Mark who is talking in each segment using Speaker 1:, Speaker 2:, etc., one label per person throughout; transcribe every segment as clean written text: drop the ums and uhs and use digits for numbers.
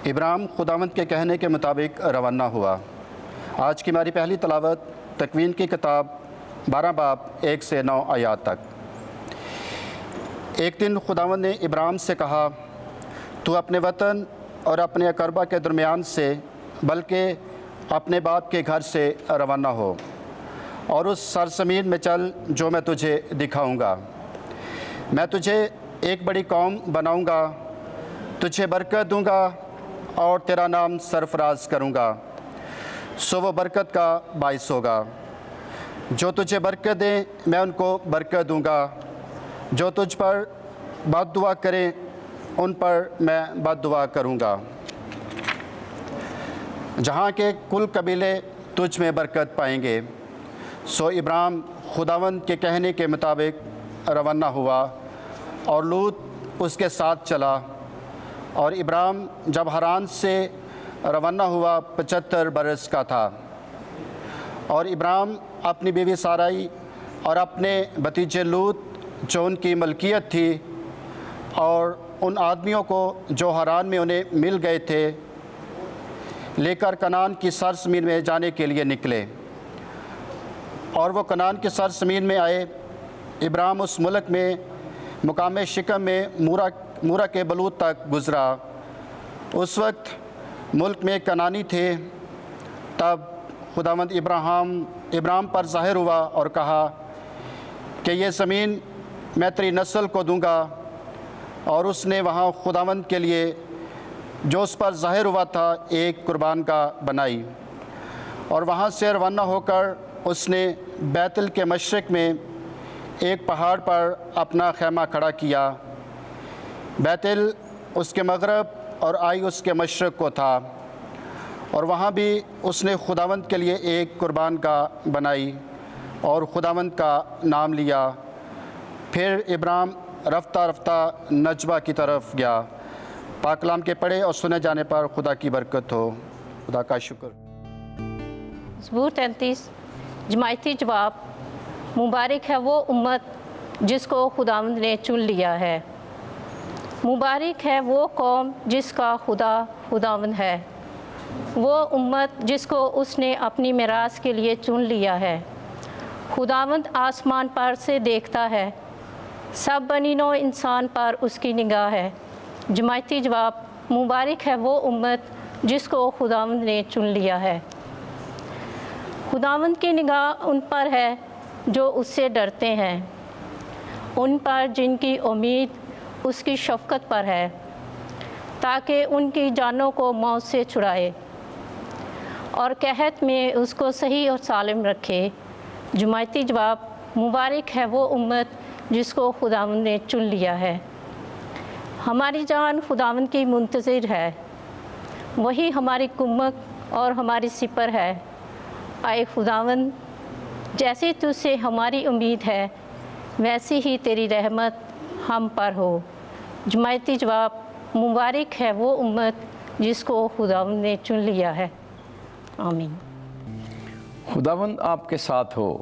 Speaker 1: ابراہیم خداوند کے کہنے کے مطابق روانہ ہوا۔ آج کی ہماری پہلی تلاوت تکوین کی کتاب 12 باب 1 سے 9 آیات تک۔ ایک دن خداوند نے ابراہیم سے کہا، تو اپنے وطن اور اپنے اقربا کے درمیان سے بلکہ اپنے باپ کے گھر سے روانہ ہو اور اس سرزمین میں چل جو میں تجھے دکھاؤں گا۔ میں تجھے ایک بڑی قوم بناؤں گا، تجھے برکت دوں گا اور تیرا نام سرفراز کروں گا، سو وہ برکت کا باعث ہوگا۔ جو تجھے برکت دیں میں ان کو برکت دوں گا، جو تجھ پر بد دعا کریں ان پر میں بد دعا کروں گا۔ جہاں کے کل قبیلے تجھ میں برکت پائیں گے۔ سو ابراہیم خداوند کے کہنے کے مطابق روانہ ہوا اور لوط اس کے ساتھ چلا۔ اور ابراہیم جب حران سے روانہ ہوا 75 برس کا تھا۔ اور ابراہیم اپنی بیوی سارائی اور اپنے بھتیجے لوط جو ان کی ملکیت تھی اور ان آدمیوں کو جو حران میں انہیں مل گئے تھے لے کر کنعان کی سرزمین میں جانے کے لیے نکلے۔ اور وہ کنعان کی سرزمین میں آئے۔ ابراہیم اس ملک میں مقام شکم میں مورا کے بلوط تک گزرا۔ اس وقت ملک میں کنعانی تھے۔ تب خداوند ابراہیم پر ظاہر ہوا اور کہا کہ یہ زمین میں تیری نسل کو دوں گا۔ اور اس نے وہاں خداوند کے لیے جو اس پر ظاہر ہوا تھا ایک قربان گاہ بنائی۔ اور وہاں سے روانہ ہو کر اس نے بیتل کے مشرق میں ایک پہاڑ پر اپنا خیمہ کھڑا کیا۔ بیتل اس کے مغرب اور آئی اس کے مشرق کو تھا، اور وہاں بھی اس نے خداوند کے لیے ایک قربان گاہ بنائی اور خداوند کا نام لیا۔ پھر ابراہیم رفتہ رفتہ نجبہ کی طرف گیا۔ پاک کلام کے پڑھے اور سنے جانے پر خدا کی برکت ہو۔ خدا کا شکر۔
Speaker 2: زبور 33 جماعتی جواب۔ مبارک ہے وہ امت جس کو خداوند نے چن لیا ہے، مبارک ہے وہ قوم جس کا خدا خداوند ہے، وہ امت جس کو اس نے اپنی میراث کے لیے چن لیا ہے۔ خداوند آسمان پر سے دیکھتا ہے، سب بنی نوع انسان پر اس کی نگاہ ہے۔ جماعتی جواب۔ مبارک ہے وہ امت جس کو خداوند نے چن لیا ہے۔ خداوند کی نگاہ ان پر ہے جو اس سے ڈرتے ہیں، ان پر جن کی امید اس کی شفقت پر ہے، تاکہ ان کی جانوں کو موت سے چھڑائے اور قحط میں اس کو صحیح اور سالم رکھے۔ جماعتی جواب۔ مبارک ہے وہ امت جس کو خداوند نے چن لیا ہے۔ ہماری جان خداوند کی منتظر ہے، وہی ہماری کمک اور ہماری سپر ہے۔ اے خداوند، جیسی تجھ سے ہماری امید ہے ویسی ہی تیری رحمت ہم پر ہو۔ جماعتی جواب۔ مبارک ہے وہ امت جس کو خداوند نے چن لیا ہے۔ آمین۔
Speaker 3: خداوند آپ کے ساتھ ہو۔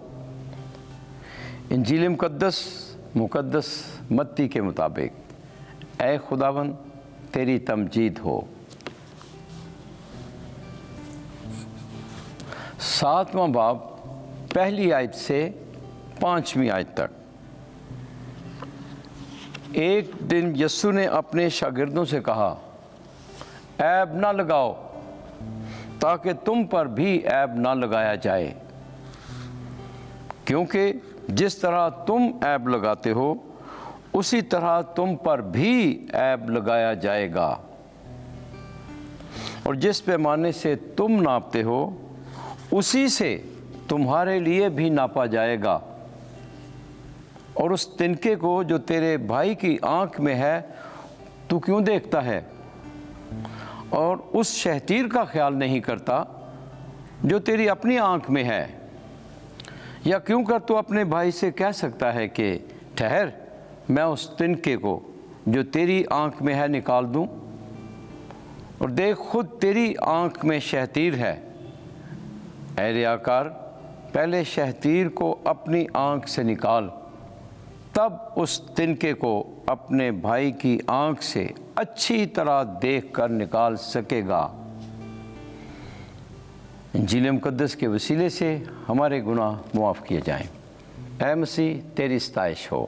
Speaker 3: انجیل مقدس متی کے مطابق اے خداوند تیری تمجید ہو۔ 7واں باب پہلی آیت سے 5ویں آیت تک۔ ایک دن یسوع نے اپنے شاگردوں سے کہا، عیب نہ لگاؤ تاکہ تم پر بھی عیب نہ لگایا جائے، کیونکہ جس طرح تم عیب لگاتے ہو اسی طرح تم پر بھی عیب لگایا جائے گا، اور جس پیمانے سے تم ناپتے ہو اسی سے تمہارے لیے بھی ناپا جائے گا۔ اور اس تنکے کو جو تیرے بھائی کی آنکھ میں ہے تو کیوں دیکھتا ہے، اور اس شہتیر کا خیال نہیں کرتا جو تیری اپنی آنکھ میں ہے؟ یا کیوں کر تو اپنے بھائی سے کہہ سکتا ہے کہ ٹھہر میں اس تنکے کو جو تیری آنکھ میں ہے نکال دوں، اور دیکھ خود تیری آنکھ میں شہتیر ہے۔ اے ریاکار، پہلے شہتیر کو اپنی آنکھ سے نکال، تب اس تنکے کو اپنے بھائی کی آنکھ سے اچھی طرح دیکھ کر نکال سکے گا۔ انجیل مقدس کے وسیلے سے ہمارے گناہ معاف کیے جائیں۔ اے مسیح، تیری ستائش ہو۔